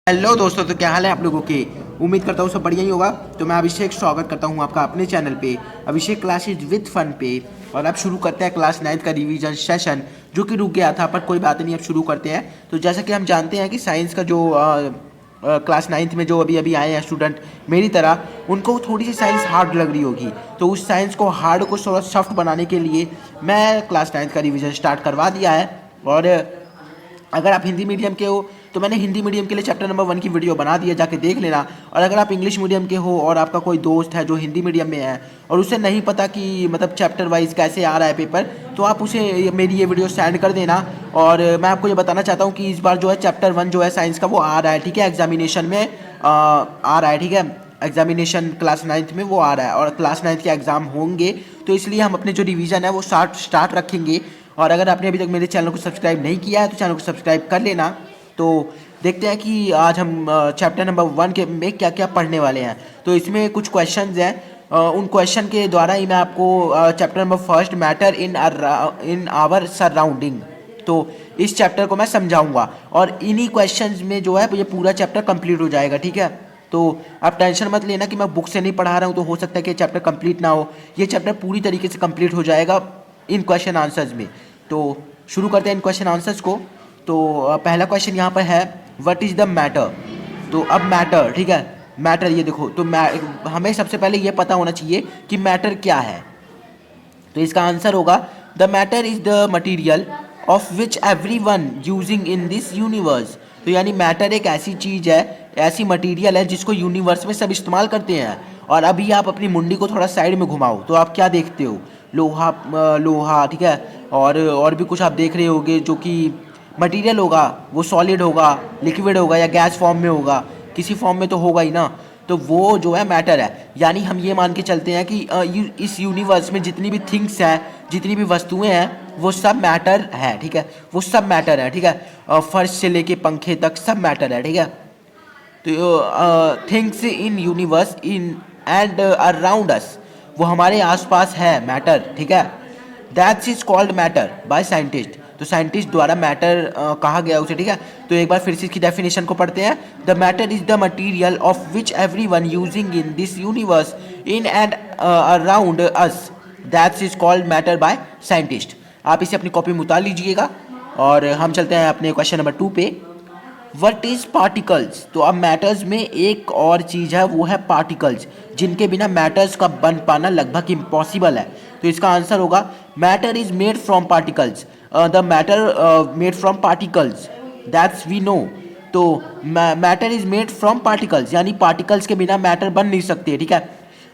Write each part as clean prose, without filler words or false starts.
Hello दोस्तों, तो क्या हाल है आप लोगों के। उम्मीद करता हूँ सब बढ़िया ही होगा। तो मैं अभिषेक स्वागत करता हूँ आपका अपने चैनल पे, अभिषेक क्लासेज विद फन पे। और अब शुरू करते हैं क्लास 9 का रिवीजन सेशन, जो कि रुक गया था, पर कोई बात नहीं, अब शुरू करते हैं। तो जैसा कि हम जानते हैं कि साइंस का जो क्लास 9 में जो अभी अभी आए हैं स्टूडेंट मेरी तरह, उनको थोड़ी सी साइंस हार्ड लग रही होगी। तो उस साइंस को हार्ड को थोड़ा सॉफ्ट बनाने के लिए मैं क्लास 9 का रिवीजन स्टार्ट करवा दिया है। और अगर आप हिंदी मीडियम के हो तो मैंने हिंदी मीडियम के लिए चैप्टर नंबर 1 की वीडियो बना दी है, जाके देख लेना। और अगर आप इंग्लिश मीडियम के हो और आपका कोई दोस्त है जो हिंदी मीडियम में है और उसे नहीं पता कि मतलब चैप्टर वाइज कैसे आ रहा है पेपर, तो आप उसे मेरी ये वीडियो सेंड कर देना। और मैं आपको ये बताना चाहता हूँ कि इस बार जो है चैप्टर 1 जो है साइंस का वो आ रहा है, ठीक है, एग्जामिनेशन में आ रहा है, ठीक है। एग्जामिनेशन क्लास 9 में वो आ रहा है और क्लास 9 के एग्ज़ाम होंगे, तो इसलिए हम अपने जो रिवीजन है वो स्टार्ट रखेंगे। और अगर आपने अभी तक मेरे चैनल को सब्सक्राइब नहीं किया है तो चैनल को सब्सक्राइब कर लेना। तो देखते हैं कि आज हम चैप्टर नंबर 1 के में क्या क्या पढ़ने वाले हैं। तो इसमें कुछ क्वेश्चंस हैं, उन क्वेश्चन के द्वारा ही मैं आपको chapter number 1 matter in our surrounding, तो इस चैप्टर को मैं समझाऊंगा। और इन्हीं क्वेश्चंस में जो है ये पूरा चैप्टर कंप्लीट हो जाएगा, ठीक है। तो आप टेंशन मत लेना कि मैं बुक से नहीं पढ़ा रहा हूँ तो हो सकता है कि चैप्टर कंप्लीट ना हो। ये चैप्टर पूरी तरीके से कंप्लीट हो जाएगा इन क्वेश्चन आंसर्स में। तो शुरू करते हैं इन क्वेश्चन आंसर्स को। तो पहला क्वेश्चन यहाँ पर है, व्हाट इज़ द मैटर। तो अब मैटर, ठीक है, मैटर ये देखो। तो हमें सबसे पहले ये पता होना चाहिए कि मैटर क्या है। तो इसका आंसर होगा, the matter is the material of which every one using in this universe. तो यानी मैटर एक ऐसी चीज़ है, ऐसी मटीरियल है जिसको यूनिवर्स में सब इस्तेमाल करते हैं। और अभी आप अपनी मुंडी को थोड़ा साइड में घुमाओ तो आप क्या देखते हो, लोहा, लोहा, ठीक है। और भी कुछ आप देख रहे होगे जो कि मटेरियल होगा, वो सॉलिड होगा, लिक्विड होगा या गैस फॉर्म में होगा, किसी फॉर्म में तो होगा ही ना। तो वो जो है मैटर है। यानी हम ये मान के चलते हैं कि इस यूनिवर्स में जितनी भी थिंग्स हैं, जितनी भी वस्तुएं हैं, वो सब मैटर है, ठीक है। वो सब मैटर है, ठीक है। फर्श से लेके पंखे तक सब मैटर है, ठीक है। तो things in universe in and around us, वो हमारे आसपास है मैटर, ठीक है। That's is called matter by scientist. तो साइंटिस्ट द्वारा मैटर कहा गया उसे, ठीक है। तो एक बार फिर से इसकी डेफिनेशन को पढ़ते हैं। The matter is the material of which every one using in this universe in and around us, that's is called matter by scientist. आप इसे अपनी कॉपी में उतार लीजिएगा और हम चलते हैं अपने क्वेश्चन नंबर 2 पे। What is particles. तो अब मैटर्स में एक और चीज़ है, वो है पार्टिकल्स, जिनके बिना मैटर्स का बन पाना लगभग इम्पॉसिबल है। तो इसका आंसर होगा, matter is made from particles. The matter made from particles, that's we know. तो matter is made from particles, यानी पार्टिकल्स के बिना मैटर बन नहीं सकते, ठीक है।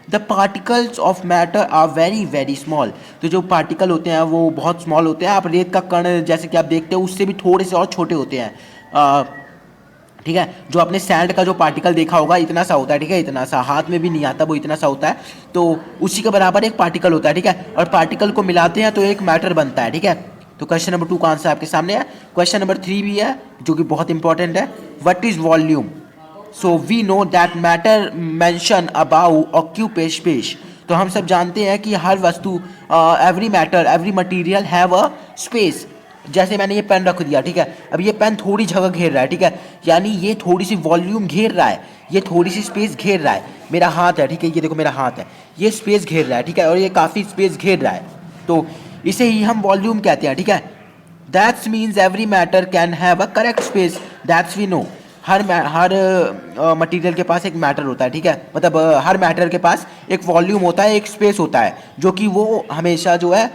The particles of matter are very very small. तो जो पार्टिकल होते हैं वो बहुत स्मॉल होते हैं। आप रेत का कण जैसे कि आप देखते हो उससे भी थोड़े से और छोटे होते हैं, ठीक है। जो आपने सैंड का जो पार्टिकल देखा होगा इतना सा होता है, ठीक है, इतना सा, हाथ में भी नहीं आता, वो इतना सा होता है। तो उसी के बराबर एक पार्टिकल होता है, ठीक है। और पार्टिकल को मिलाते हैं तो एक मैटर बनता है, ठीक है। तो क्वेश्चन नंबर 2 का आंसर आपके सामने है। क्वेश्चन नंबर 3 भी है जो कि बहुत इंपॉर्टेंट है, what is volume. So we know that matter mention about occupy space. तो हम सब जानते हैं कि हर वस्तु, every matter, every material have a space. जैसे मैंने ये पेन रख दिया, ठीक है, अब ये पेन थोड़ी जगह घेर रहा है, ठीक है, यानी ये थोड़ी सी वॉल्यूम घेर रहा है, ये थोड़ी सी स्पेस घेर रहा है। मेरा हाथ है, ठीक है, ये देखो मेरा हाथ है, ये स्पेस घेर रहा है, ठीक है, और ये काफ़ी स्पेस घेर रहा है। तो इसे ही हम वॉल्यूम कहते हैं, ठीक है। That's means every matter can have a correct space, that's we know. हर मटेरियल के पास एक मैटर होता है, ठीक है, मतलब हर मैटर के पास एक वॉल्यूम होता है, एक स्पेस होता है, जो कि वो हमेशा जो है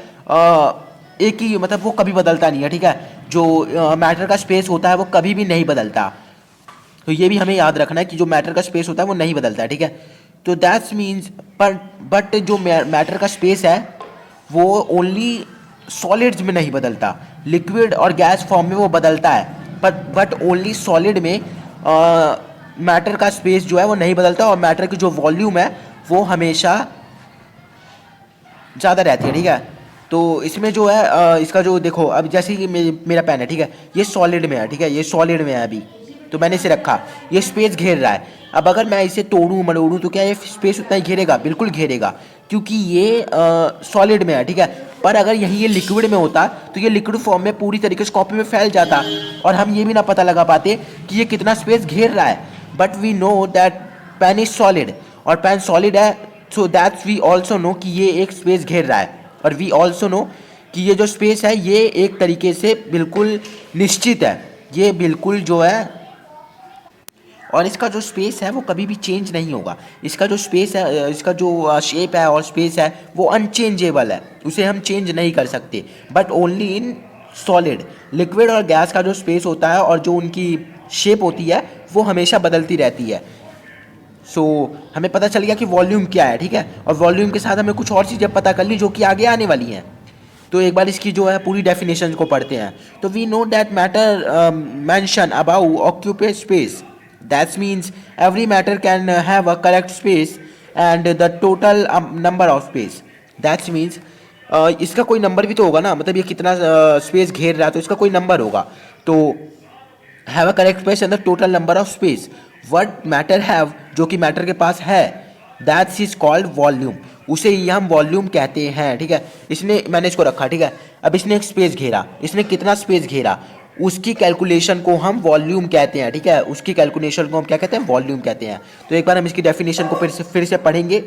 एक ही, मतलब वो कभी बदलता नहीं है, ठीक है। जो मैटर का स्पेस होता है वो कभी भी नहीं बदलता। तो ये भी हमें याद रखना है कि जो मैटर का स्पेस होता है वो नहीं बदलता है, ठीक है। तो दैट्स मीन्स बट जो मैटर का स्पेस है वो ओनली सॉलिड्स में नहीं बदलता, लिक्विड और गैस फॉर्म में वो बदलता है, बट ओनली सॉलिड में मैटर का स्पेस जो है वो नहीं बदलता। और मैटर की जो वॉल्यूम है वो हमेशा ज़्यादा रहती है, ठीक है। तो इसमें जो है इसका जो देखो, अब जैसे कि मेरा पेन है, ठीक है, ये सॉलिड में है, ठीक है, ये सॉलिड में है अभी, तो मैंने इसे रखा, ये स्पेस घेर रहा है। अब अगर मैं इसे तोड़ूं मरोड़ूं तो क्या ये स्पेस उतना ही घेरेगा? बिल्कुल घेरेगा, क्योंकि ये सॉलिड में है, ठीक है। पर अगर यही ये लिक्विड में होता तो ये लिक्विड फॉर्म में पूरी तरीके से कॉपी में फैल जाता और हम ये भी ना पता लगा पाते कि ये कितना स्पेस घेर रहा है। But we know that pen is solid, और पेन सॉलिड है, so that's we also know कि ये एक स्पेस घेर रहा है, और वी ऑल्सो नो कि ये जो स्पेस है ये एक तरीके से बिल्कुल निश्चित है, ये बिल्कुल जो है, और इसका जो स्पेस है वो कभी भी चेंज नहीं होगा। इसका जो स्पेस है, इसका जो शेप है और स्पेस है वो अनचेंजेबल है, उसे हम चेंज नहीं कर सकते। But only in solid, liquid और गैस का जो स्पेस होता है और जो उनकी शेप होती है वो हमेशा बदलती रहती है। सो हमें पता चल गया कि वॉल्यूम क्या है, ठीक है, और वॉल्यूम के साथ हमें कुछ और चीज़ें पता कर ली जो कि आगे आने वाली हैं। तो एक बार इसकी जो है पूरी डेफिनेशन को पढ़ते हैं। तो we know that matter mention about occupy space, that means every matter can have a correct space and the total number of space, that means इसका कोई नंबर भी तो होगा ना, मतलब ये कितना स्पेस घेर रहा है तो इसका कोई नंबर होगा। तो have a correct space and the total number of space what matter have, जो कि मैटर के पास है, दैट्स इज कॉल्ड वॉल्यूम, उसे ही हम वॉल्यूम कहते हैं, ठीक है। इसने, मैंने इसको रखा, ठीक है, अब इसने एक स्पेस घेरा, इसने कितना स्पेस घेरा उसकी कैलकुलेशन को हम वॉल्यूम कहते हैं, ठीक है, उसकी कैलकुलेशन को हम क्या कहते हैं, वॉल्यूम कहते हैं। तो एक बार हम इसकी डेफिनेशन को फिर से पढ़ेंगे।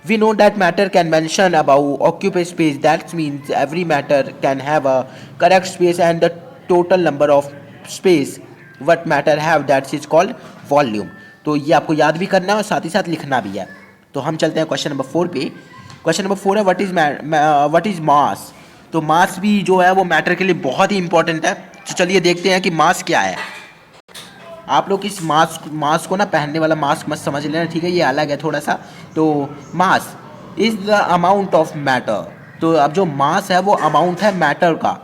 We know that matter can mention about occupy space, that means every matter can have a correct space and the total number of space what matter have, that is called volume। तो ये आपको याद भी करना है और साथ ही साथ लिखना भी है। तो हम चलते हैं क्वेश्चन नंबर 4 पे। क्वेश्चन नंबर 4 है व्हाट इज मास। तो मास भी जो है वो मैटर के लिए बहुत ही इंपॉर्टेंट है। तो चलिए देखते हैं कि मास क्या है। आप लोग इस मास्क को ना पहनने वाला मास्क मत समझ लेना, ठीक है, ये अलग है थोड़ा सा। तो mass is the amount of matter. तो अब जो मास है वो अमाउंट है मैटर का,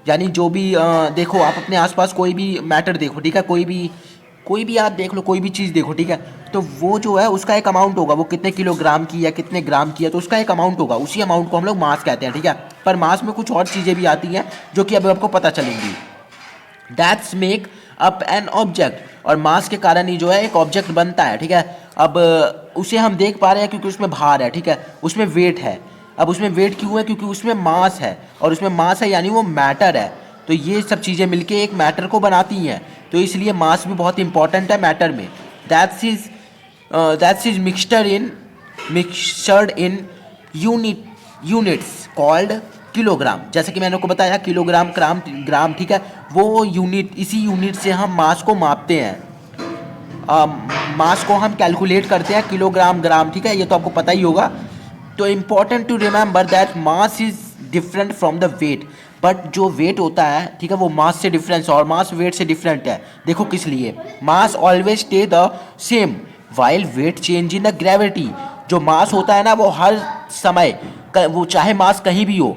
यानी जो भी देखो आप अपने आसपास कोई भी मैटर देखो, ठीक है, कोई भी आप देख लो, कोई भी चीज़ देखो, ठीक है, तो वो जो है उसका एक अमाउंट होगा, वो कितने किलोग्राम की या कितने ग्राम की है तो उसका एक अमाउंट होगा, उसी अमाउंट को हम लोग मास कहते हैं, ठीक है। पर मास में कुछ और चीज़ें भी आती हैं जो कि अभी आपको पता चलेंगी। That's make up an object, और मास के कारण ही जो है एक ऑब्जेक्ट बनता है, ठीक है। अब उसे हम देख पा रहे हैं क्योंकि उसमें भार है, ठीक है, उसमें वेट है। अब उसमें वेट क्यों है, क्योंकि उसमें मास है, और उसमें मास है यानी वो मैटर है। तो ये सब चीज़ें मिलके एक मैटर को बनाती हैं, तो इसलिए मास भी बहुत इंपॉर्टेंट है मैटर में। That's is measured in units called kilogram. जैसे कि मैंने आपको बताया किलोग्राम, ग्राम, ठीक है, वो यूनिट, इसी यूनिट से हम मास को मापते हैं, मास को हम कैलकुलेट करते हैं किलोग्राम, ग्राम, ठीक है, ये तो आपको पता ही होगा। तो important to remember that mass is different from the weight, but जो वेट होता है, ठीक है, वो मास से डिफरेंस, और मास वेट से डिफरेंट है। देखो किस लिए, mass always stay the same while weight change in the gravity. जो मास होता है ना वो हर समय, वो चाहे मास कहीं भी हो,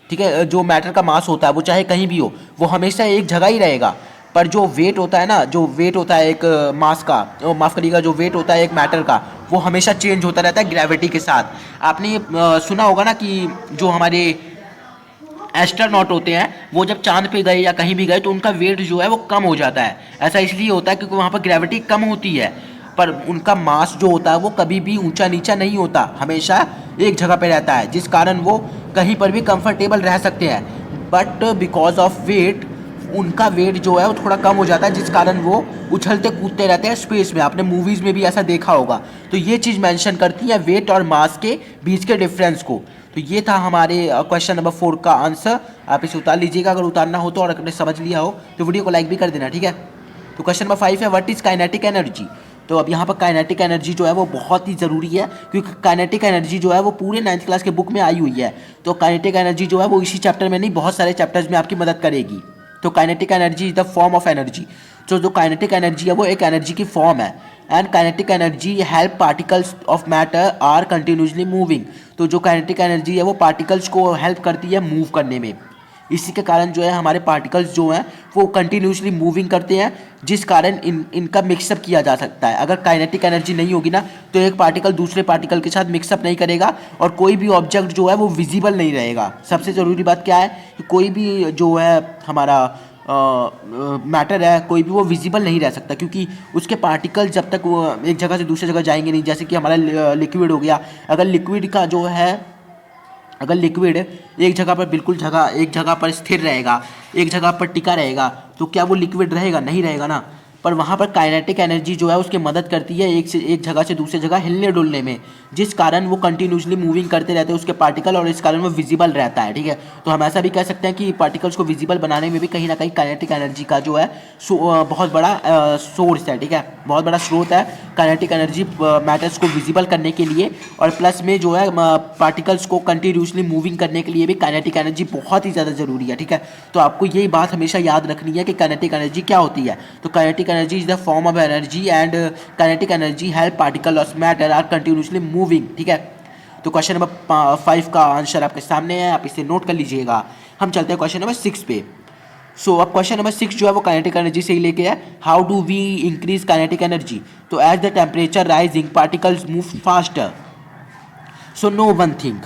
ठीक है, जो मैटर का मास होता है वो चाहे कहीं भी हो, वो हमेशा एक जगह ही रहेगा। पर जो वेट होता है ना, जो वेट होता है एक मास का, माफ़ करिएगा, जो वेट होता है एक मैटर का, वो हमेशा चेंज होता रहता है ग्रेविटी के साथ। आपने ये सुना होगा ना कि जो हमारे एस्ट्रोनॉट होते हैं वो जब चांद पे गए या कहीं भी गए तो उनका वेट जो है वो कम हो जाता है। ऐसा इसलिए होता है क्योंकि वहाँ पर ग्रेविटी कम होती है, पर उनका मास जो होता है वो कभी भी ऊंचा नीचा नहीं होता, हमेशा एक जगह पे रहता है, जिस कारण वो कहीं पर भी कंफर्टेबल रह सकते हैं। बट बिकॉज ऑफ वेट, उनका वेट जो है वो थोड़ा कम हो जाता है, जिस कारण वो उछलते कूदते रहते हैं स्पेस में। आपने मूवीज़ में भी ऐसा देखा होगा। तो ये चीज़ मेंशन करती है वेट और मास के बीच के डिफरेंस को। तो ये था हमारे क्वेश्चन नंबर 4 का आंसर। आप इसे उतार लीजिएगा अगर उतारना हो तो, और अगर समझ लिया हो तो वीडियो को लाइक भी कर देना, ठीक है। तो क्वेश्चन नंबर 5 है व्हाट इज़ काइनेटिक एनर्जी। तो अब यहाँ पर काइनेटिक एनर्जी जो है वो बहुत ही ज़रूरी है, क्योंकि काइनेटिक एनर्जी जो है वो पूरे 9th क्लास के बुक में आई हुई है। तो काइनेटिक एनर्जी जो है वो इसी चैप्टर में नहीं, बहुत सारे चैप्टर्स में आपकी मदद करेगी। तो kinetic energy is the form of energy. तो जो काइनेटिक एनर्जी है वो एक एनर्जी की फॉर्म है। And kinetic energy help particles of matter are continuously moving. तो जो काइनेटिक एनर्जी है वो पार्टिकल्स को हेल्प करती है मूव करने में। इसी के कारण जो है हमारे पार्टिकल्स जो हैं वो कंटिन्यूसली मूविंग करते हैं, जिस कारण इनका मिक्सअप किया जा सकता है। अगर काइनेटिक एनर्जी नहीं होगी ना तो एक पार्टिकल दूसरे पार्टिकल के साथ मिक्सअप नहीं करेगा, और कोई भी ऑब्जेक्ट जो है वो विजिबल नहीं रहेगा। सबसे ज़रूरी बात क्या है कि कोई भी जो है हमारा मैटर है, कोई भी वो विजिबल नहीं रह सकता, क्योंकि उसके पार्टिकल जब तक वो एक जगह से दूसरी जगह जाएंगे नहीं। जैसे कि हमारा लिक्विड हो गया, अगर लिक्विड का जो है अगर लिक्विड एक जगह पर एक जगह पर स्थिर रहेगा, एक जगह पर टिका रहेगा, तो क्या वो लिक्विड रहेगा? नहीं रहेगा ना। पर वहाँ पर काइनेटिक एनर्जी जो है उसकी मदद करती है एक जगह से दूसरी जगह हिलने डुलने में, जिस कारण वो कंटिन्यूसली मूविंग करते रहते हैं उसके पार्टिकल, और इस कारण वो विजिबल रहता है। ठीक है, तो हम ऐसा भी कह सकते हैं कि पार्टिकल्स को विजिबल बनाने में भी कहीं ना कहीं काइनेटिक एनर्जी का जो है बहुत बड़ा सोर्स है। ठीक है, बहुत बड़ा स्रोत है काइनेटिक एनर्जी मैटर्स को विजिबल करने के लिए, और प्लस में जो है पार्टिकल्स को कंटिन्यूसली मूविंग करने के लिए भी काइनेटिक एनर्जी बहुत ही ज़्यादा ज़रूरी है। ठीक है, तो आपको यही बात हमेशा याद रखनी है कि काइनेटिक एनर्जी क्या होती है। तो kinetic energy is the form of energy and kinetic energy help particle of matter are continuously moving. ठीक है, तो क्वेश्चन नंबर 5 का आंसर आपके सामने है, आप इसे नोट कर लीजिएगा। हम चलते हैं क्वेश्चन नंबर 6 पे। सो अब क्वेश्चन नंबर 6 जो है वो काइनेटिक एनर्जी से ही लेके है। How do we increase kinetic energy? तो as the temperature rising particles move faster. So no one thing,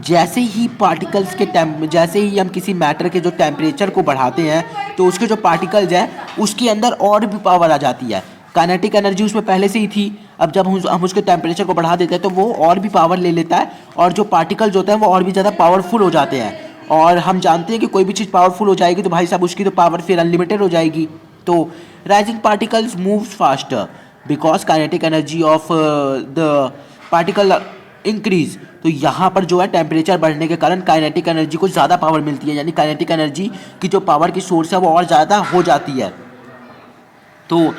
जैसे ही पार्टिकल्स के जैसे ही हम किसी मैटर के जो टेम्परेचर को बढ़ाते हैं तो उसके जो पार्टिकल्स हैं उसके अंदर और भी पावर आ जाती है। काइनेटिक एनर्जी उसमें पहले से ही थी, अब जब हम उसके टेम्परेचर को बढ़ा देते हैं तो वो और भी पावर ले लेता है, और जो पार्टिकल्स होते हैं वो और भी ज़्यादा पावरफुल हो जाते हैं। और हम जानते हैं कि कोई भी चीज़ पावरफुल हो जाएगी तो भाई साहब उसकी तो पावर फिर अनलिमिटेड हो जाएगी। तो rising particles moves faster because kinetic energy of the particle increase. तो यहाँ पर जो है टेम्परेचर बढ़ने के कारण काइनेटिक एनर्जी को ज़्यादा पावर मिलती है, यानी काइनेटिक एनर्जी की जो पावर की सोर्स है वो और ज़्यादा हो जाती है। तो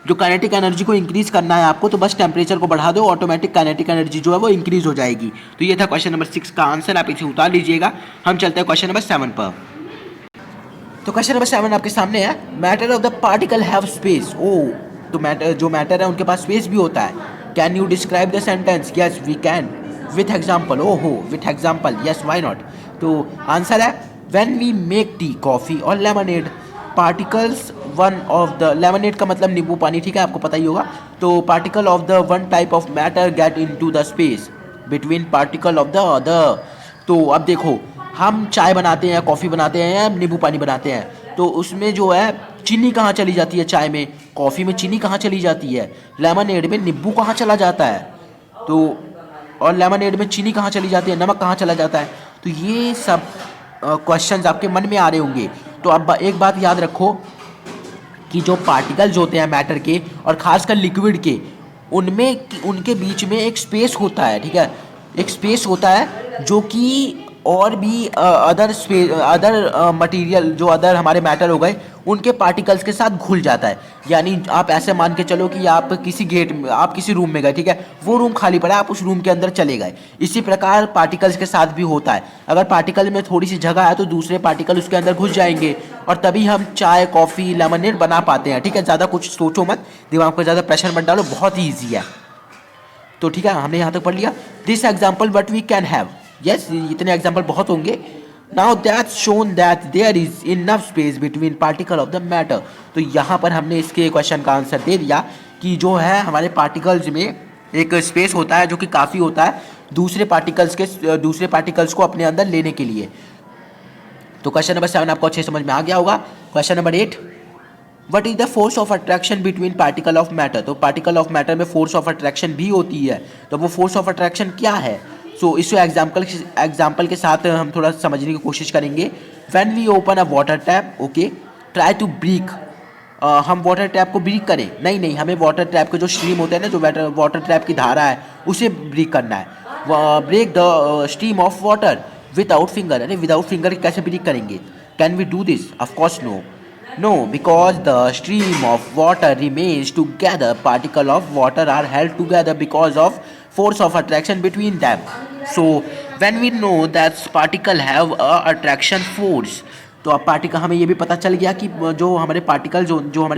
जो काइनेटिक एनर्जी को इंक्रीज करना है आपको, तो बस टेम्परेचर को बढ़ा दो, ऑटोमेटिक काइनेटिक एनर्जी जो है वो इंक्रीज हो जाएगी। तो ये था क्वेश्चन नंबर 6 का आंसर, आप इसे उतार लीजिएगा। हम चलते हैं क्वेश्चन नंबर 7 पर। तो क्वेश्चन नंबर 7 आपके सामने है। Matter of the particle have space. ओ, तो मैटर है उनके पास स्पेस भी होता है। Can you describe the sentence? Yes we can with example. ओहो, with example, yes why not. तो आंसर है when we make tea, coffee और lemonade, particles one of the, lemonade का मतलब नींबू पानी, ठीक है, आपको पता ही होगा। तो particle of the one type of matter get into the space between particle of the other. तो अब देखो, हम चाय बनाते हैं, कॉफ़ी बनाते हैं या नींबू पानी बनाते हैं, तो उसमें जो है चीनी कहाँ चली जाती है? चाय में। कॉफ़ी में चीनी कहाँ चली जाती है? लेमनेड में नींबू कहाँ चला जाता है? तो और लेमनेड में चीनी कहाँ चली जाती है? नमक कहाँ चला जाता है? तो ये सब क्वेश्चंस आपके मन में आ रहे होंगे। तो अब एक बात याद रखो कि जो पार्टिकल्स होते हैं मैटर के, और ख़ासकर लिक्विड के, उनमें उनके बीच में एक स्पेस होता है। ठीक है, एक स्पेस होता है जो कि और भी अदर मटेरियल, जो अदर हमारे मैटर हो गए, उनके पार्टिकल्स के साथ घुल जाता है। यानी आप ऐसे मान के चलो कि आप किसी रूम में गए, ठीक है, वो रूम खाली पड़ा है, आप उस रूम के अंदर चले गए। इसी प्रकार पार्टिकल्स के साथ भी होता है। अगर पार्टिकल में थोड़ी सी जगह है तो दूसरे पार्टिकल उसके अंदर घुस जाएंगे, और तभी हम चाय, कॉफ़ी, लेमनेड बना पाते हैं। ठीक है, ज़्यादा कुछ सोचो मत, दिमाग पर ज़्यादा प्रेशर मत डालो, बहुत ही ईजी है। तो ठीक है, हमने यहाँ तक पढ़ लिया। This example what we can have, yes, इतने एग्जाम्पल बहुत होंगे। Now that's shown that there is enough space between particle of the matter. तो यहाँ पर हमने इसके क्वेश्चन का आंसर दे दिया कि जो है हमारे पार्टिकल्स में एक स्पेस होता है जो कि काफ़ी होता है दूसरे पार्टिकल्स को अपने अंदर लेने के लिए। तो क्वेश्चन नंबर 7 आपको अच्छे समझ में आ गया होगा। Question number 8, what is the force of attraction between particle of matter. तो पार्टिकल ऑफ मैटर में फोर्स ऑफ अट्रैक्शन भी होती है, तो वो फोर्स ऑफ अट्रैक्शन क्या है? सो इस एग्जाम्पल के साथ हम थोड़ा समझने की कोशिश करेंगे। When we open a water tap, okay, try to break, हम वाटर टैप को ब्रेक करें? नहीं, हमें वाटर टैप के जो स्ट्रीम होते हैं ना, जो वाटर टैप की धारा है, उसे ब्रेक करना है। Break the stream of water without finger. अरे विदाउट फिंगर कैसे ब्रेक करेंगे? Can we do this? Of course no, because the stream of water remains together. Particle of water are held together because of force of attraction between them. So when we know that particle have a attraction force, तो अब particle, हमें ये भी पता चल गया कि जो हमारे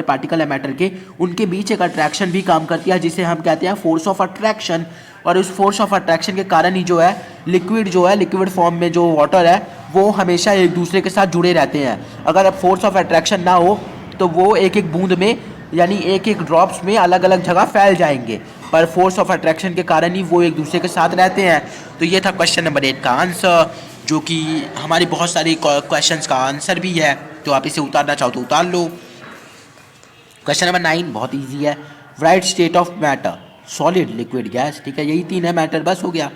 पार्टिकल है मैटर के, उनके बीच एक अट्रैक्शन भी काम करती है जिसे हम कहते हैं फोर्स ऑफ अट्रैक्शन। और उस फोर्स ऑफ अट्रैक्शन के कारण ही जो है लिक्विड फॉर्म में जो वाटर है वो हमेशा एक दूसरे के साथ जुड़े रहते हैं। अगर अब फोर्स ऑफ अट्रैक्शन ना हो तो वो एक एक बूंद में, यानी एक एक ड्रॉप्स में अलग अलग जगह फैल जाएंगे, पर फोर्स ऑफ अट्रैक्शन के कारण ही वो एक दूसरे के साथ रहते हैं। तो ये था क्वेश्चन नंबर 8 का आंसर, जो कि हमारी बहुत सारी क्वेश्चंस का आंसर भी है। तो आप इसे उतारना चाहो तो उतार लो। क्वेश्चन नंबर 9 बहुत ईजी है। Right state of matter, solid, liquid, gas. ठीक है, यही 3 है, मैटर बस हो गया।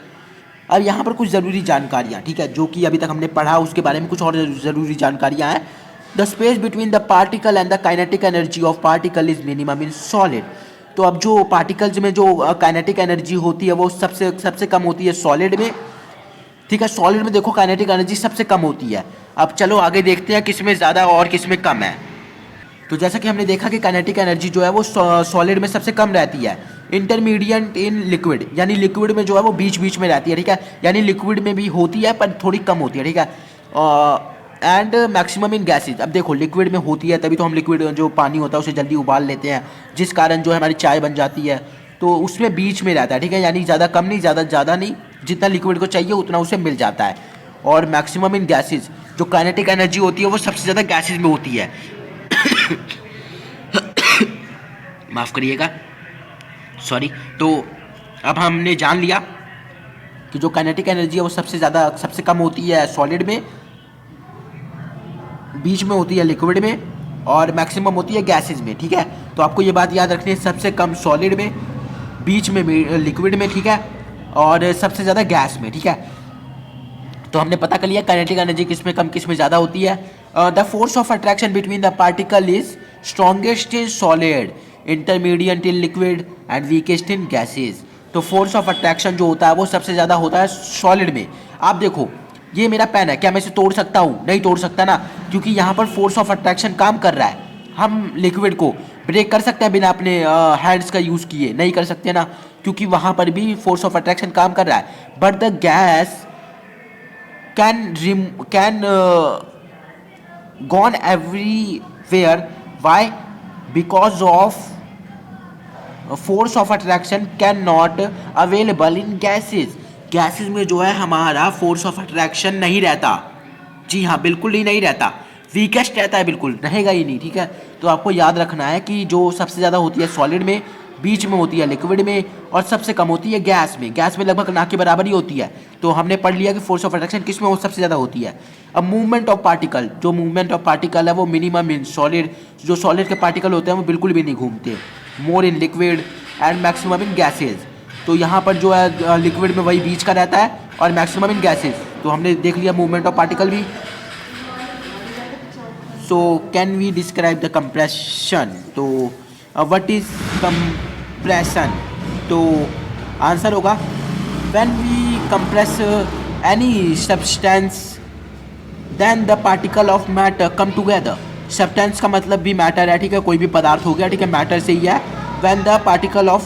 अब यहाँ पर कुछ ज़रूरी जानकारियाँ, ठीक है, जो कि अभी तक हमने पढ़ा उसके बारे में कुछ और ज़रूरी जानकारियाँ हैं। The space between the particle and the kinetic energy of particle is minimum in solid. तो अब जो पार्टिकल्स में जो काइनेटिक एनर्जी होती है वो सबसे सबसे कम होती है सॉलिड में, ठीक है। सॉलिड में देखो काइनेटिक एनर्जी सबसे कम होती है। अब चलो आगे देखते हैं किस में ज़्यादा और किस में कम है। तो जैसा कि हमने देखा कि काइनेटिक एनर्जी जो है वो सॉलिड में सबसे कम रहती है, इंटरमीडिएट इन लिक्विड, यानी लिक्विड में जो है वो बीच बीच में रहती है, ठीक है, यानी लिक्विड में भी होती है पर थोड़ी कम होती है, ठीक है। And maximum in gases. अब देखो लिक्विड में होती है तभी तो हम लिक्विड जो पानी होता है उसे जल्दी उबाल लेते हैं, जिस कारण जो है हमारी चाय बन जाती है। तो उसमें बीच में रहता है, ठीक है, यानी ज़्यादा कम नहीं ज़्यादा नहीं, जितना लिक्विड को चाहिए उतना उसे मिल जाता है। और मैक्सिमम इन गैसेज, जो काइनेटिक एनर्जी होती है वो सबसे ज़्यादा गैसेज में होती है। माफ़ करिएगा, सॉरी। तो अब हमने जान लिया कि जो काइनेटिक एनर्जी है वो सबसे कम होती है सॉलिड में, बीच में होती है लिक्विड में, और मैक्सिमम होती है गैसेज में, ठीक है। तो आपको ये बात याद रखनी है, सबसे कम सॉलिड में, बीच में लिक्विड में, ठीक है, और सबसे ज़्यादा गैस में, ठीक है। तो हमने पता कर लिया काइनेटिक एनर्जी किस में कम किस में ज़्यादा होती है। The force of attraction between the particle is strongest in solid, intermediate in liquid and weakest in gases. तो फोर्स ऑफ अट्रैक्शन जो होता है वो सबसे ज़्यादा होता है सॉलिड में। आप देखो ये मेरा पेन है, क्या मैं इसे तोड़ सकता हूँ? नहीं तोड़ सकता ना, क्योंकि यहाँ पर फोर्स ऑफ अट्रैक्शन काम कर रहा है। हम लिक्विड को ब्रेक कर सकते हैं बिना अपने हैंड्स का यूज़ किए? नहीं कर सकते ना, क्योंकि वहाँ पर भी फोर्स ऑफ अट्रैक्शन काम कर रहा है। But the gas can gone everywhere. Why? Because of force of attraction cannot available in gases. Gases में जो है हमारा फोर्स ऑफ अट्रैक्शन नहीं रहता। जी हाँ, बिल्कुल ही नहीं रहता, वीकेस्ट रहता है, बिल्कुल रहेगा ही नहीं, ठीक है। तो आपको याद रखना है कि जो सबसे ज़्यादा होती है सॉलिड में, बीच में होती है लिक्विड में, और सबसे कम होती है गैस में। गैस में लगभग ना के बराबर ही होती है। तो हमने पढ़ लिया कि फोर्स ऑफ अट्रैक्शन किस में वो सबसे ज़्यादा होती है। अब मूवमेंट ऑफ पार्टिकल, जो मूवमेंट ऑफ पार्टिकल है वो मिनिमम इन सॉलिड, जो सॉलिड के पार्टिकल होते हैं वो बिल्कुल भी नहीं घूमते, more in liquid and maximum in gases. तो यहाँ पर जो है लिक्विड में वही बीच का रहता है, और मैक्सिमम इन गैसेज। तो हमने देख लिया मूवमेंट ऑफ पार्टिकल भी। So can we describe the compression? तो व्हाट इज कंप्रेशन? तो आंसर होगा when we compress any substance then the particle of matter come together. Substance का मतलब भी मैटर है, ठीक है, कोई भी पदार्थ हो गया, ठीक है, मैटर से ही है। When the particle of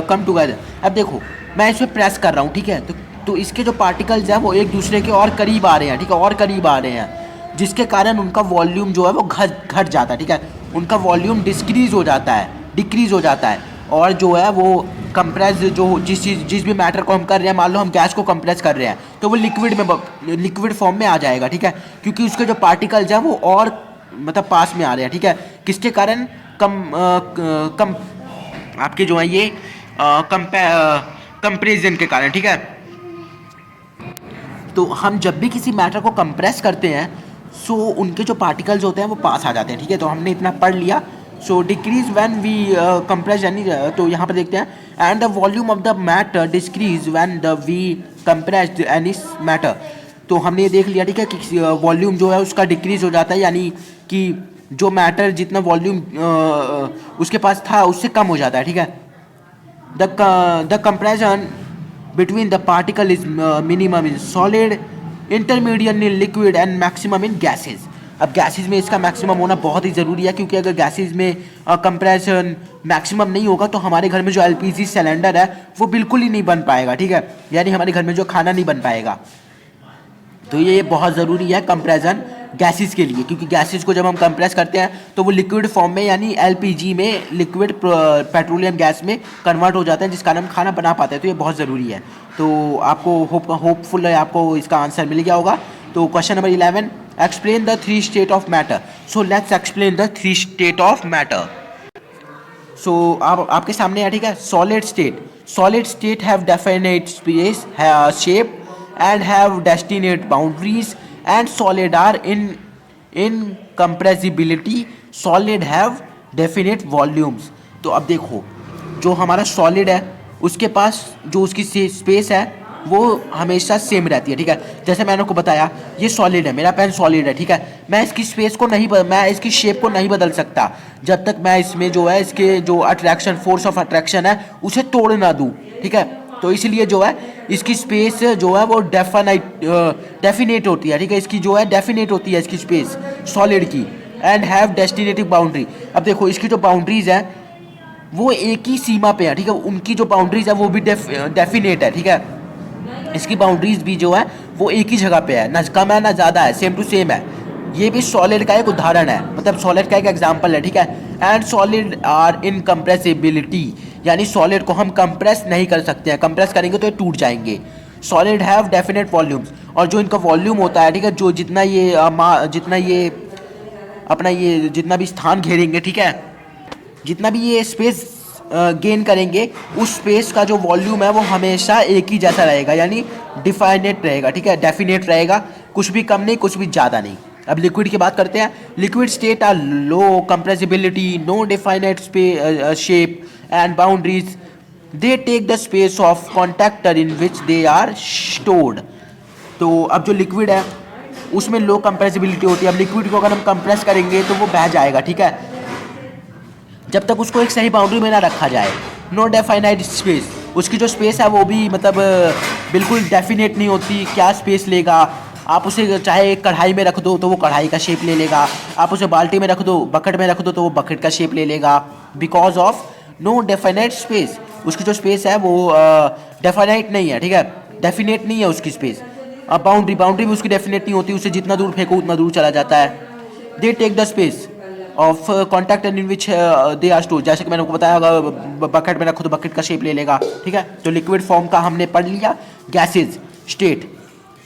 come together. अब देखो मैं इस पर प्रेस कर रहा हूँ, ठीक है, तो इसके जो पार्टिकल्स हैं वो एक दूसरे के और करीब आ रहे हैं, ठीक है, और करीब आ रहे हैं, जिसके कारण उनका वॉल्यूम जो है वो घट जाता है, ठीक है, उनका वॉल्यूम डिक्रीज़ हो जाता है। और जो है वो कंप्रेस, जो जिस भी मैटर को हम कर रहे हैं, मान लो हम गैस को कंप्रेस कर रहे हैं, तो वो लिक्विड फॉर्म में आ जाएगा, ठीक है, क्योंकि उसके जो पार्टिकल्स हैं वो और मतलब पास में आ रहे हैं, ठीक है। किसके कारण? कम आपके जो है ये कंप्रेशन के कारण, ठीक है। तो हम जब भी किसी मैटर को कंप्रेस करते हैं सो उनके जो पार्टिकल्स होते हैं वो पास आ जाते हैं, ठीक है। तो हमने इतना पढ़ लिया। So decrease when we compress any, तो यहाँ पर देखते हैं, and the volume of the matter decrease when the we compress any matter. तो हमने ये देख लिया, ठीक है, कि वॉल्यूम जो है उसका डिक्रीज हो जाता है, यानी कि जो मैटर जितना वॉल्यूम उसके पास था उससे कम हो जाता है, ठीक है। The compression between the particle is minimum in solid, intermediate in liquid and maximum in gases. अब गैसेज में इसका मैक्सिमम होना बहुत ही ज़रूरी है, क्योंकि अगर गैसेज में कंप्रेशन मैक्सिमम नहीं होगा तो हमारे घर में जो एलपीजी सिलेंडर है वो बिल्कुल ही नहीं बन पाएगा, ठीक है, यानी हमारे घर में जो खाना नहीं बन पाएगा। तो ये बहुत ज़रूरी है कंप्रेशन गैसेज के लिए, क्योंकि गैसेज को जब हम कंप्रेस करते हैं तो वो लिक्विड फॉर्म में, यानी एलपीजी में, लिक्विड पेट्रोलियम गैस में कन्वर्ट हो जाते हैं, जिस कारण हम खाना बना पाते हैं। तो ये बहुत ज़रूरी है। तो आपको होपफुल है आपको इसका आंसर मिल गया होगा। तो question number 11, explain the 3 state of matter. So let's explain the 3 state of matter. सो आपके सामने है, ठीक है, solid state have definite space, shape and have destinate boundaries, and solid are in compressibility, solid have definite volumes। तो अब देखो जो हमारा सॉलिड है उसके पास जो उसकी स्पेस है वो हमेशा सेम रहती है, ठीक है। जैसे मैंने आपको बताया ये सॉलिड है, मेरा पेन सॉलिड है, ठीक है। मैं इसकी स्पेस को नहीं मैं इसकी शेप को नहीं बदल सकता जब तक मैं इसमें जो है इसके जो अट्रैक्शन, फोर्स ऑफ अट्रैक्शन है उसे तोड़ ना दूँ, ठीक है। तो इसलिए जो है इसकी स्पेस जो है वो डेफिनेट होती है, ठीक है। इसकी जो है डेफिनेट होती है इसकी स्पेस सॉलिड की। And have distinctive boundary. अब देखो इसकी जो बाउंड्रीज है वो एक ही सीमा पे है, ठीक है। उनकी जो बाउंड्रीज है वो भी डेफिनेट है, ठीक है। इसकी बाउंड्रीज भी जो है वो एक ही जगह पे है, ना कम है ना ज़्यादा है, सेम टू सेम है। ये भी सॉलिड का एक उदाहरण है, मतलब सॉलिड का एक एग्जांपल है, ठीक है। एंड सॉलिड आर इनकम्प्रेसिबिलिटी, यानी सॉलिड को हम कंप्रेस नहीं कर सकते हैं, कंप्रेस करेंगे तो ये टूट जाएंगे। सॉलिड हैव डेफिनेट वॉल्यूम्स, और जो इनका वॉल्यूम होता है, ठीक है, जो जितना ये अपना ये जितना भी स्थान घेरेंगे, ठीक है, जितना भी ये स्पेस गेन करेंगे उस स्पेस का जो वॉल्यूम है वो हमेशा एक ही जैसा रहेगा, यानी डिफाइनेट रहेगा, ठीक है, डेफिनेट रहेगा, कुछ भी कम नहीं कुछ भी ज़्यादा नहीं। अब लिक्विड की बात करते हैं। Liquid state are low compressibility, no definite shape and boundaries, they take the space of container in which they are stored. तो अब जो लिक्विड है उसमें लो कंप्रेसिबिलिटी होती है। अब लिक्विड को अगर हम कंप्रेस करेंगे तो वो बह जाएगा, ठीक है, जब तक उसको एक सही बाउंड्री में ना रखा जाए। नो डेफाइनाइट स्पेस, उसकी जो स्पेस है वो भी मतलब बिल्कुल डेफिनेट नहीं होती, क्या स्पेस लेगा। आप उसे चाहे कढ़ाई में रख दो तो वो कढ़ाई का शेप ले लेगा, आप उसे बाल्टी में रख दो, बकेट में रख दो तो वो बकेट का शेप ले लेगा, because of no definite space. उसकी जो स्पेस है वो डेफिनेट नहीं है, ठीक है, डेफिनेट नहीं है उसकी स्पेस। अब बाउंड्री भी उसकी डेफिनेट नहीं होती, उसे जितना दूर फेंको उतना दूर चला जाता है। They take the space of contact in which they are store, जैसे कि मैंने आपको बताया अगर बकेट में रखो तो बकेट का शेप ले लेगा, ठीक है। तो लिक्विड फॉर्म का हमने पढ़ लिया। Gases state,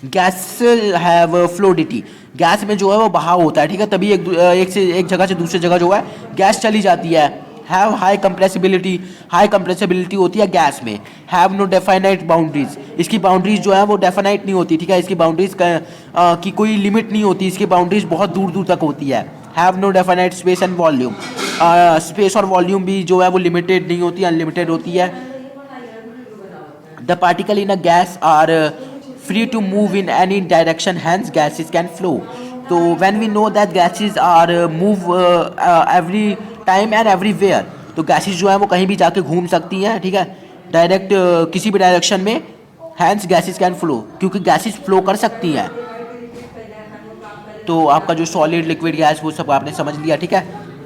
gas have fluidity, gas में जो है वो बहाव होता है, ठीक है, तभी एक जगह से दूसरी जगह जो है गैस चली जाती है। Have high compressibility, high compressibility होती है गैस में। हैव नो डेफाइनाइट बाउंड्रीज, इसकी बाउंड्रीज जो है वो डेफाइनाइट नहीं होती, ठीक है, इसकी बाउंड्रीज की कोई लिमिट नहीं होती, इसकी बाउंड्रीज बहुत दूर दूर तक होती है। Have no definite space and volume, space और वॉल्यूम भी जो है वो लिमिटेड नहीं होती, अनलिमिटेड होती है। The particle in a gas are free to move in any direction, hence gases can flow. तो when we know that gases are move every time and everywhere, तो गैसेस जो है वो कहीं भी जाके घूम सकती हैं, ठीक है, डायरेक्ट किसी भी डायरेक्शन में। हैंस गैसेस कैन फ्लो, क्योंकि गैसेस फ्लो कर सकती हैं। तो आपका जो सॉलिड लिक्विड गैस वो सब आपने समझ लिया, ठीक है।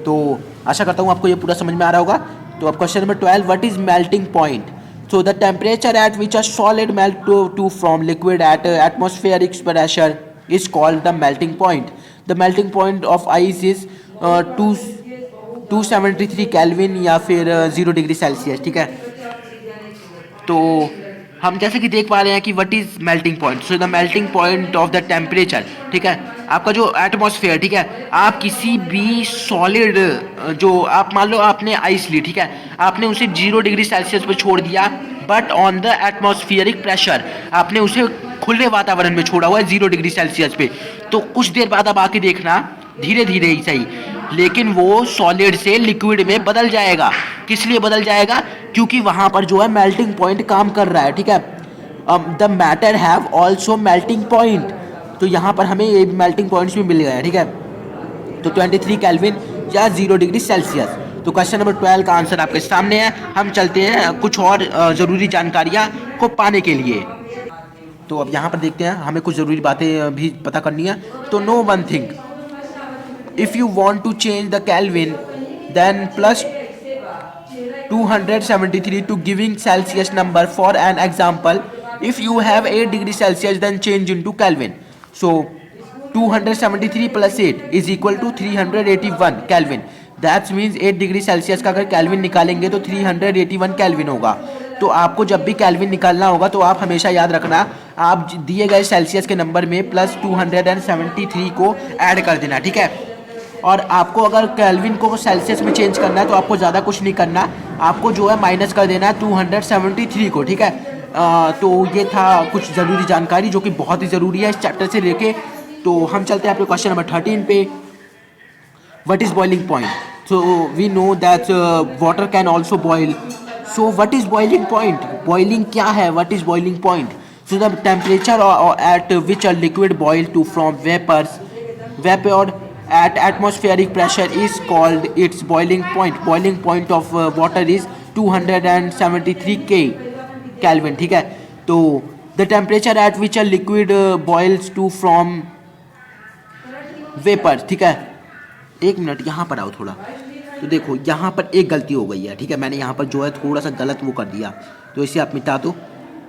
तो आशा करता हूँ आपको ये पूरा समझ में आ रहा होगा। तो अब question number 12, what is melting point. So the temperature at which a solid melt to from liquid at atmospheric pressure is called the melting point. The melting point of ice is 273 kelvin या फिर 0 degree Celsius, ठीक है। तो हम जैसे कि देख पा रहे हैं कि what is melting point. So the melting point of the temperature, ठीक है, आपका जो एटमॉस्फेयर, ठीक है, आप किसी भी सॉलिड जो आप मान लो आपने आइस ली, ठीक है, आपने उसे 0 डिग्री सेल्सियस पे छोड़ दिया, but on the atmospheric pressure आपने उसे खुले वातावरण में छोड़ा हुआ है 0 डिग्री सेल्सियस पे। तो कुछ देर बाद आप आके देखना, धीरे धीरे ही सही, लेकिन वो सॉलिड से लिक्विड में बदल जाएगा। किस लिए बदल जाएगा? क्योंकि वहाँ पर जो है मेल्टिंग पॉइंट काम कर रहा है, ठीक है। The matter have also melting point, तो यहाँ पर हमें ये मेल्टिंग पॉइंट्स भी मिल गए हैं, ठीक है। तो 23 केल्विन या 0 डिग्री सेल्सियस। तो क्वेश्चन नंबर 12 का आंसर आपके सामने है। हम चलते हैं कुछ और ज़रूरी जानकारियाँ को पाने के लिए। तो अब यहाँ पर देखते हैं, हमें कुछ ज़रूरी बातें भी पता करनी है। तो know one thing, if you want to change the Kelvin, then plus 273 to giving Celsius number. For an example, if you have 8 degree Celsius, then change into Kelvin. So 273 plus 8 is equal to 381 Kelvin. That means 8 degree Celsius का अगर kelvin निकालेंगे तो 381 kelvin होगा। तो आपको जब भी kelvin निकालना होगा तो आप हमेशा याद रखना, आप दिए गए सेल्सियस के नंबर में प्लस 273 को ऐड कर देना, ठीक है। और आपको अगर केल्विन को सेल्सियस में चेंज करना है तो आपको ज़्यादा कुछ नहीं करना, आपको जो है माइनस कर देना है 273 को, ठीक है। तो ये था कुछ ज़रूरी जानकारी जो कि बहुत ही ज़रूरी है इस चैप्टर से लेके। तो हम चलते हैं आपके क्वेश्चन नंबर 13 पे। What is boiling point. So we know that water can also boil. So what is boiling point, boiling क्या है, what is boiling point. So the temperature at which a liquid boil to from vapor at atmospheric pressure is called its boiling point. Boiling point of water is 273 Kelvin, ठीक है। तो the temperature at which a liquid boils to from vapor, ठीक है। एक minute यहाँ पर आओ थोड़ा। तो देखो यहाँ पर एक गलती हो गई है, ठीक है। मैंने यहाँ पर जो है थोड़ा सा गलत वो कर दिया, तो इसे आप मिटा दो।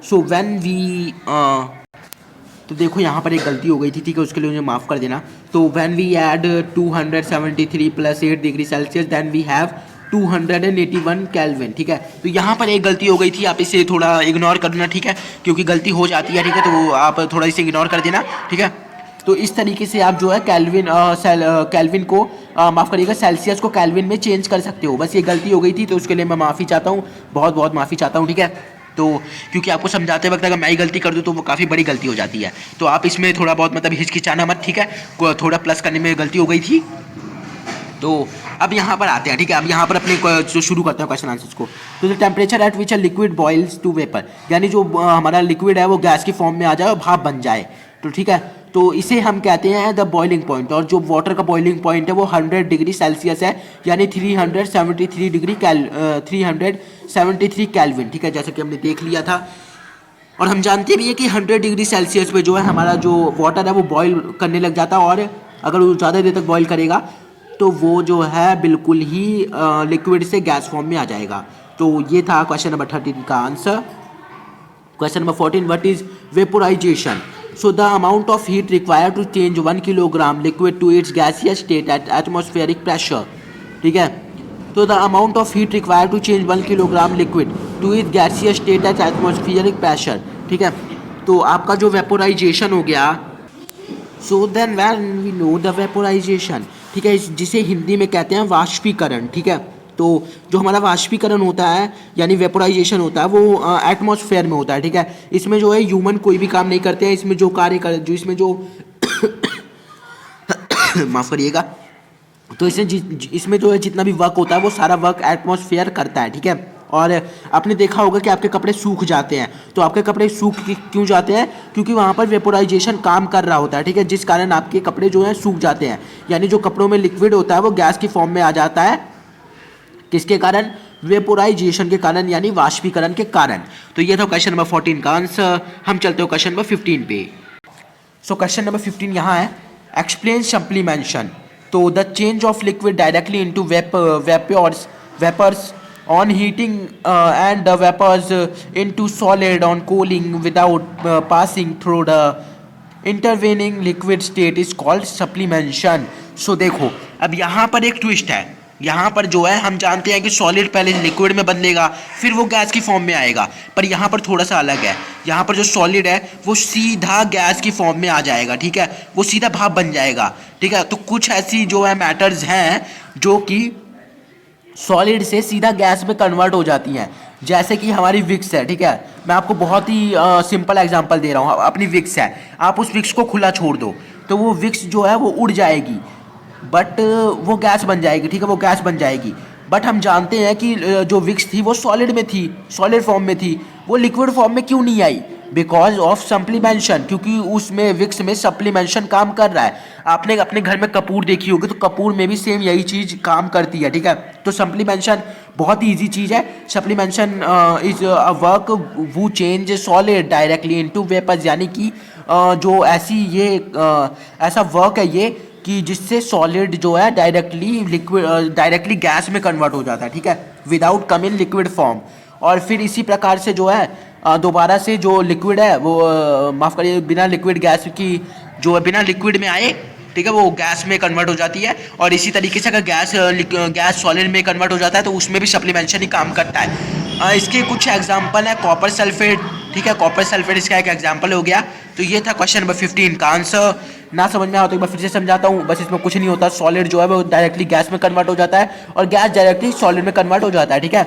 सो व्हेन वी तो देखो यहाँ पर एक गलती हो गई थी, ठीक है, उसके लिए मुझे माफ़ कर देना। तो when we add 273 + 8 degree Celsius then we have 281 kelvin, ठीक है। तो यहाँ पर एक गलती हो गई थी, आप इसे थोड़ा इग्नोर करना, ठीक है, क्योंकि गलती हो जाती है, ठीक है। तो आप थोड़ा इसे इग्नोर कर देना, ठीक है। तो इस तरीके से आप जो है केल्विन को माफ़ करिएगा, सेल्सियस को केल्विन में चेंज कर सकते हो। बस ये गलती हो गई थी, तो उसके लिए मैं माफ़ी चाहता हूँ, बहुत बहुत माफ़ी चाहता हूँ, ठीक है। तो क्योंकि आपको समझाते वक्त अगर मैं ही गलती कर दूँ तो वो काफ़ी बड़ी गलती हो जाती है, तो आप इसमें थोड़ा बहुत मतलब हिचकिचाना मत, ठीक है। थोड़ा प्लस करने में गलती हो गई थी। तो अब यहाँ पर आते हैं, ठीक है। अब यहाँ पर अपने जो शुरू करते हैं क्वेश्चन आंसर्स को। तो the temperature at which a liquid boils to vapour, यानी जो हमारा लिक्विड है वो गैस की फॉर्म में आ जाए और भाप बन जाए, तो ठीक है। तो इसे हम कहते हैं द बॉइलिंग पॉइंट, और जो वाटर का बॉइलिंग पॉइंट है वो 100 डिग्री सेल्सियस है, यानी 373 केल्विन, ठीक है, जैसे कि हमने देख लिया था। और हम जानते भी हैं कि 100 डिग्री सेल्सियस पे जो है हमारा जो वाटर है वो बॉईल करने लग जाता है, और अगर वो ज़्यादा देर तक बॉईल करेगा तो वो जो है बिल्कुल ही लिक्विड से गैस फॉर्म में आ जाएगा। तो ये था क्वेश्चन नंबर 13 का answer. Question number 14, what is vaporisation? So the amount of heat required to change 1 kilogram liquid to its gaseous state at atmospheric pressure, ठीक है। तो the amount of heat required to change 1 kilogram liquid to its gaseous state at atmospheric pressure, ठीक है। तो आपका जो vaporisation हो गया, so then when we know the vaporization, ठीक है, जिसे हिंदी में कहते हैं वाष्पीकरण, ठीक है। तो जो हमारा वाष्पीकरण होता है यानी वेपोराइजेशन होता है वो एटमॉस्फेयर में होता है, ठीक है। इसमें जो है ह्यूमन कोई भी काम नहीं करते हैं, इसमें जो कार्य कर जो इसमें जो माफ़ करिएगा, तो इसमें जो है जितना भी वर्क होता है वो सारा वर्क एटमॉस्फेयर करता है, ठीक है। और आपने देखा होगा कि आपके कपड़े सूख जाते हैं, तो आपके कपड़े सूख क्यों जाते हैं? क्योंकि वहाँ पर वेपोराइजेशन काम कर रहा होता है, ठीक है, जिस कारण आपके कपड़े जो हैं सूख जाते हैं। यानी जो कपड़ों में लिक्विड होता है वो गैस की फॉर्म में आ जाता है, किसके कारण? वेपोराइजेशन के कारण, यानी वाष्पीकरण के कारण। तो ये था क्वेश्चन नंबर 14 का आंसर। हम चलते हो क्वेश्चन नंबर 15 पे। सो क्वेश्चन नंबर 15 यहाँ है, एक्सप्लेन सप्लीमेंशन। तो the change of liquid directly into vapours on heating and the vapors into solid on cooling without passing through the intervening liquid state is called supplementation. So देखो अब यहाँ पर एक twist है। यहाँ पर जो है हम जानते हैं कि सॉलिड पहले लिक्विड में बदलेगा फिर वो गैस की फॉर्म में आएगा, पर यहाँ पर थोड़ा सा अलग है। यहाँ पर जो सॉलिड है वो सीधा गैस की फॉर्म में आ जाएगा, ठीक है, वो सीधा भाप बन जाएगा, ठीक है। तो कुछ ऐसी जो है मैटर्स हैं जो कि सॉलिड से सीधा गैस में कन्वर्ट हो जाती हैं, जैसे कि हमारी विक्स है, ठीक है। मैं आपको बहुत ही सिंपल एग्जांपल दे रहा हूँ। अपनी विक्स है, आप उस विक्स को खुला छोड़ दो तो वो विक्स जो है वो उड़ जाएगी, बट वो गैस बन जाएगी, ठीक है, वो गैस बन जाएगी। बट हम जानते हैं कि जो विक्स थी वो सॉलिड में थी, सॉलिड फॉर्म में थी, वो लिक्विड फॉर्म में क्यों नहीं आई? बिकॉज ऑफ सप्लीमेंशन, क्योंकि उसमें विक्स में सप्लीमेंशन काम कर रहा है। आपने अपने घर में कपूर देखी होगी, तो कपूर में भी सेम यही चीज़ काम करती है, ठीक है। तो सप्लीमेंशन बहुत ही ईजी चीज़ है। सप्लीमेंशन इज अ वर्क वो change solid directly into vapours, यानी कि जो ऐसा वर्क है ये कि जिससे सॉलिड जो है डायरेक्टली गैस में कन्वर्ट हो जाता है, ठीक है, without come in liquid form. और फिर इसी प्रकार से जो है दोबारा से जो लिक्विड है वो माफ़ करिए बिना लिक्विड गैस की जो है बिना लिक्विड में आए, ठीक है, वो गैस में कन्वर्ट हो जाती है। और इसी तरीके से अगर गैस सॉलिड में कन्वर्ट हो जाता है तो उसमें भी सप्लीमेंशन ही काम करता है। इसके कुछ एग्जांपल है कॉपर सल्फेट, ठीक है, कॉपर सल्फेट इसका एक एग्जांपल हो गया। तो ये था क्वेश्चन नंबर 15 का आंसर। ना समझ में आओ तो एक बार फिर से समझाता हूँ। बस इसमें कुछ नहीं होता, सॉलिड जो है वो डायरेक्टली गैस में कन्वर्ट हो जाता है और गैस डायरेक्टली सॉलिड में कन्वर्ट हो जाता है, ठीक है।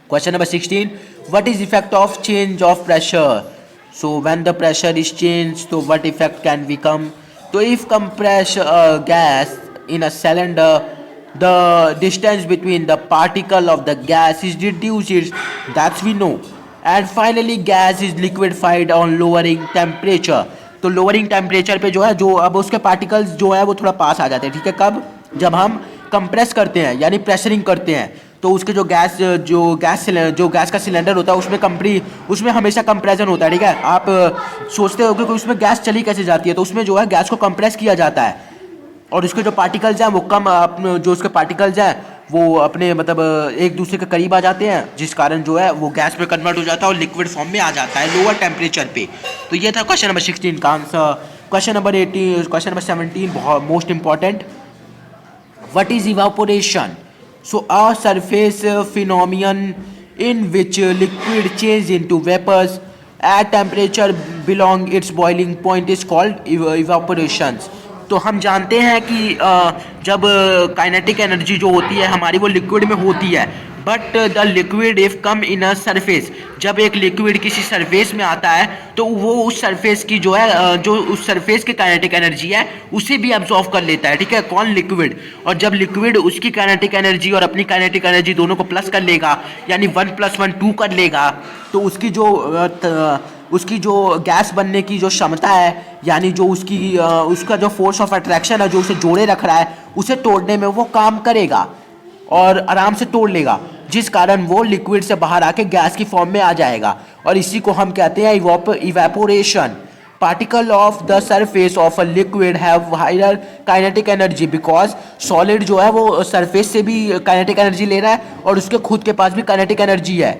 Question number 16, what is effect of change of pressure? So when the pressure is change तो व्हाट इफेक्ट कैन बी कम? तो if compress gas in a cylinder, the distance between the particle of the gas is reduced, that we know, and finally gas is liquefied on lowering temperature. तो lowering temperature पे जो है, जो अब उसके particles जो है वो थोड़ा पास आ जाते हैं, ठीक है। कब? जब हम कंप्रेस करते हैं यानी प्रेशरिंग करते हैं, तो उसके जो गैस का सिलेंडर होता है उसमें हमेशा कंप्रेशन होता है, ठीक है। आप सोचते हो कि उसमें गैस चली कैसे जाती है, तो उसमें जो है गैस को कंप्रेस किया जाता है और उसके जो पार्टिकल्स हैं वो जो उसके पार्टिकल्स हैं वो अपने मतलब एक दूसरे के करीब आ जाते हैं, जिस कारण जो है वो गैस में कन्वर्ट हो जाता है और लिक्विड फॉर्म में आ जाता है लोअर टेम्परेचर पे। तो ये था क्वेश्चन नंबर 16 का आंसर। क्वेश्चन नंबर 17 बहुत most important. What is evaporation? So a surface phenomenon in which liquid change into vapors at temperature belong its boiling point is called evaporation। तो हम जानते हैं कि जब काइनेटिक एनर्जी जो होती है हमारी वो लिक्विड में होती है, but the liquid if come in a surface, जब एक लिक्विड किसी सरफेस में आता है तो वो उस सरफेस की जो है जो उस सरफेस की काइनेटिक एनर्जी है उसे भी अब्जॉर्व कर लेता है, ठीक है। कौन? लिक्विड। और जब लिक्विड उसकी काइनेटिक एनर्जी और अपनी काइनेटिक एनर्जी दोनों को प्लस कर लेगा, यानी 1 + 1 2 कर लेगा, तो उसकी जो गैस बनने की जो क्षमता है, यानी जो उसका जो फोर्स ऑफ अट्रैक्शन है जो उसे जोड़े रख रहा है, उसे तोड़ने में वो काम करेगा और आराम से तोड़ लेगा, जिस कारण वो लिक्विड से बाहर आके गैस की फॉर्म में आ जाएगा। और इसी को हम कहते हैं evaporation. Particle of the surface of a liquid have higher kinetic energy because solid जो है वो सरफेस से भी काइनेटिक एनर्जी ले रहा है और उसके खुद के पास भी काइनेटिक एनर्जी है।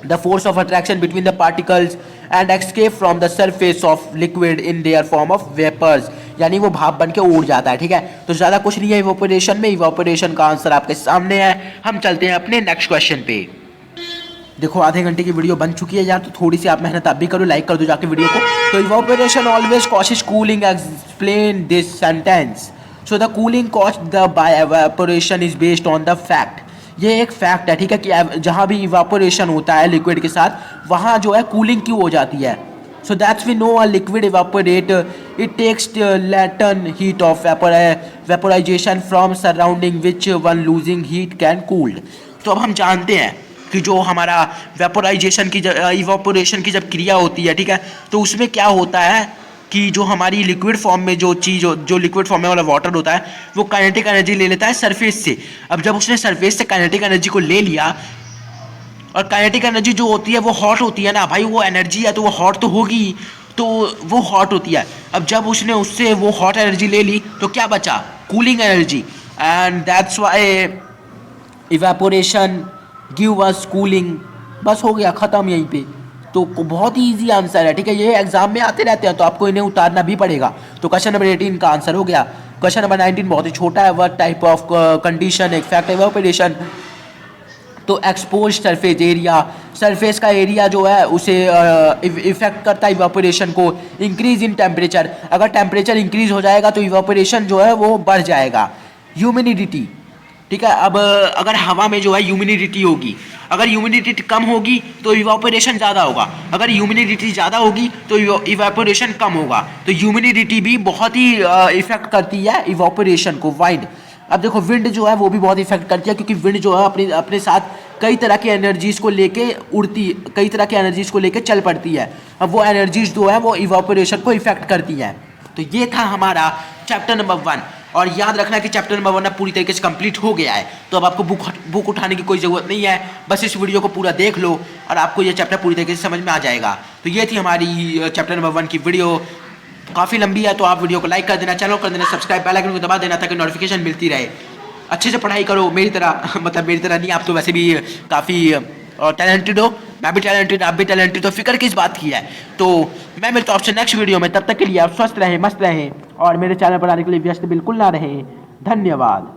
The force of attraction between the particles and escape from the surface of liquid in their form of vapors, यानी वो भाप बन के उड़ जाता है, ठीक है। तो ज़्यादा कुछ नहीं है इवेपोरेशन में। इवेपोरेशन का आंसर आपके सामने है। हम चलते हैं अपने नेक्स्ट क्वेश्चन पे। देखो आधे घंटे की वीडियो बन चुकी है यार, तो थोड़ी सी आप मेहनत आप भी करो, लाइक कर दो जाके वीडियो को। तो evaporation always causes cooling, explain this sentence. So the cooling caused the by evaporation is based on the fact. ये एक फैक्ट है, ठीक है, कि जहाँ भी इवापोरेशन होता है लिक्विड के साथ वहाँ जो है कूलिंग क्यों हो जाती है। So that's we know a liquid evaporate it takes latent heat of vaporisation from surrounding which one losing heat can cooled. तो अब हम जानते हैं कि जो हमारा वेपोराइजेशन की इवापोरेशन की जब क्रिया होती है, ठीक है, तो उसमें क्या होता है कि जो हमारी लिक्विड फॉर्म में जो लिक्विड फॉर्म में वाला वाटर होता है वो काइनेटिक एनर्जी ले लेता है सरफेस से। अब जब उसने सरफेस से काइनेटिक एनर्जी को ले लिया, और काइनेटिक एनर्जी जो होती है वो हॉट होती है ना भाई, वो एनर्जी है तो वो हॉट तो होगी, तो वो हॉट होती है। अब जब उसने उससे वो हॉट एनर्जी ले ली तो क्या बचा? Cooling energy. And that's why evaporation give us cooling. बस हो गया, ख़त्म यहीं पे। तो बहुत ही ईजी आंसर है, ठीक है, ये एग्जाम में आते रहते हैं तो आपको इन्हें उतारना भी पड़ेगा। तो क्वेश्चन नंबर 18 का आंसर हो गया। क्वेश्चन नंबर 19 बहुत ही छोटा है। What type of condition effect evaporation? तो एक्सपोज सरफेस एरिया, सरफेस का एरिया जो है उसे इफेक्ट करता है इवेपोरेशन को। इंक्रीज इन टेम्परेचर, अगर टेम्परेचर इंक्रीज हो जाएगा तो इवेपोरेशन जो है वो बढ़ जाएगा। ह्यूमिडिटी, ठीक है, अब अगर हवा में जो है ह्यूमिडिटी होगी, अगर ह्यूमिडिटी कम होगी तो इवेपोरेशन ज़्यादा होगा, अगर ह्यूमिडिटी ज़्यादा होगी तो इवेपोरेशन कम होगा। तो ह्यूमिडिटी भी बहुत ही इफेक्ट करती है इवेपोरेशन को। वाइंड, अब देखो विंड जो है वो भी बहुत इफेक्ट करती है, क्योंकि विंड जो है अपने साथ कई तरह की एनर्जीज को लेके कई तरह की एनर्जीज को लेके चल पड़ती है। अब वो एनर्जीज जो है वो इवेपोरेशन को इफेक्ट करती है। तो ये था हमारा चैप्टर नंबर 1। और याद रखना कि चैप्टर नंबर 1 पूरी तरीके से कंप्लीट हो गया है, तो अब आपको बुक उठाने की कोई ज़रूरत नहीं है। बस इस वीडियो को पूरा देख लो और आपको ये चैप्टर पूरी तरीके से समझ में आ जाएगा। तो ये थी हमारी चैप्टर नंबर 1 की वीडियो। काफ़ी लंबी है तो आप वीडियो को लाइक कर देना, चैनल कर देना सब्सक्राइब, बेल आइकन को दबा देना ताकि नोटिफिकेशन मिलती रहे। अच्छे से पढ़ाई करो मेरी तरह, मतलब मेरी तरह नहीं, आप तो वैसे भी काफ़ी टैलेंटेड हो, मैं भी टैलेंटेड, आप भी टैलेंटेड, तो फिक्र किस बात की है। तो मैं मिलता हूँ आपसे नेक्स्ट वीडियो में, तब तक के लिए आप स्वस्थ रहें, मस्त रहें और मेरे चैनल पर आने के लिए व्यस्त बिल्कुल ना रहें। धन्यवाद।